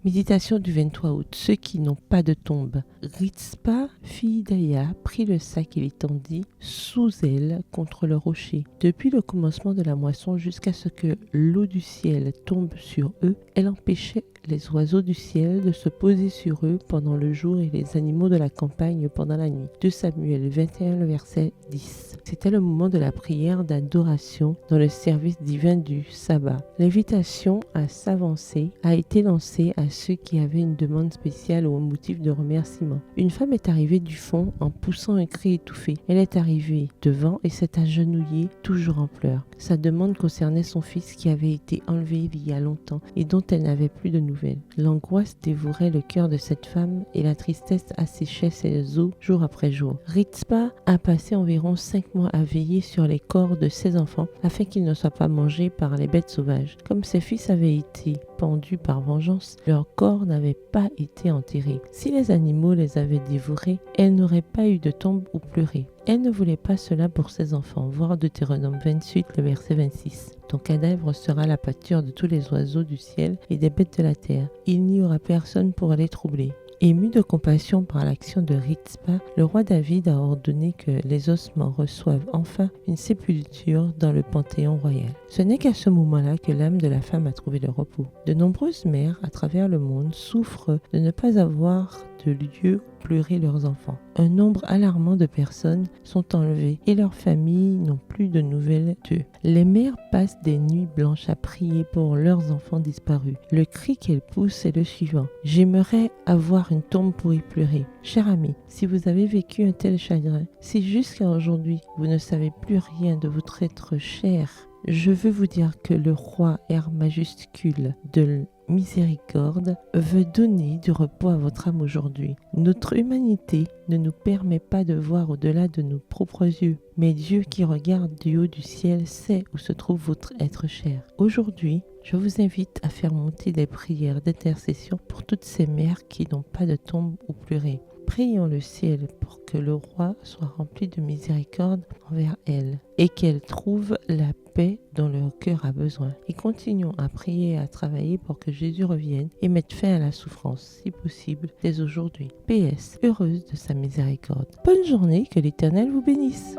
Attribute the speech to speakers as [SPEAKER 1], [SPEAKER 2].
[SPEAKER 1] Méditation du 23 août. Ceux qui n'ont pas de tombe. Ritzpa, fille d'Aya, prit le sac et l'étendit sous elle contre le rocher. Depuis le commencement de la moisson jusqu'à ce que l'eau du ciel tombe sur eux, elle empêchait les oiseaux du ciel de se poser sur eux pendant le jour et les animaux de la campagne pendant la nuit. 2 Samuel 21, le verset 10. C'était le moment de la prière d'adoration dans le service divin du sabbat. L'invitation à s'avancer a été lancée à ceux qui avaient une demande spéciale ou un motif de remerciement. Une femme est arrivée du fond en poussant un cri étouffé. Elle est arrivée devant et s'est agenouillée, toujours en pleurs. Sa demande concernait son fils qui avait été enlevé il y a longtemps et dont elle n'avait plus de nouvelles. L'angoisse dévorait le cœur de cette femme et la tristesse asséchait ses os jour après jour. Ritzpa a passé environ 5 mois à veiller sur les corps de ses enfants afin qu'ils ne soient pas mangés par les bêtes sauvages. Comme ses fils avaient été pendus par vengeance, leurs corps n'avaient pas été enterrés. Si les animaux les avaient dévorés, elle n'aurait pas eu de tombe où pleurer. Elle ne voulait pas cela pour ses enfants. Voir Deutéronome 28, le verset 26. Ton cadavre sera la pâture de tous les oiseaux du ciel et des bêtes de la terre. Il n'y aura personne pour les troubler. Ému de compassion par l'action de Ritzpa, le roi David a ordonné que les ossements reçoivent enfin une sépulture dans le panthéon royal. Ce n'est qu'à ce moment-là que l'âme de la femme a trouvé le repos. De nombreuses mères à travers le monde souffrent de ne pas avoir de lieu où pleurer leurs enfants. Un nombre alarmant de personnes sont enlevées et leurs familles n'ont plus de nouvelles d'eux. Les mères passent des nuits blanches à prier pour leurs enfants disparus. Le cri qu'elles poussent est le suivant: j'aimerais avoir une tombe pour y pleurer. Cher ami, si vous avez vécu un tel chagrin, si jusqu'à aujourd'hui vous ne savez plus rien de votre être cher, je veux vous dire que le roi R majuscule de miséricorde veut donner du repos à votre âme aujourd'hui. Notre humanité ne nous permet pas de voir au-delà de nos propres yeux, mais Dieu qui regarde du haut du ciel sait où se trouve votre être cher. Aujourd'hui, je vous invite à faire monter des prières d'intercession pour toutes ces mères qui n'ont pas de tombe où pleurer. Prions le ciel pour que le roi soit rempli de miséricorde envers elles et qu'elles trouvent la paix dont leur cœur a besoin. Et continuons à prier et à travailler pour que Jésus revienne et mette fin à la souffrance, si possible, dès aujourd'hui. PS, heureuse de sa miséricorde. Bonne journée, que l'Éternel vous bénisse.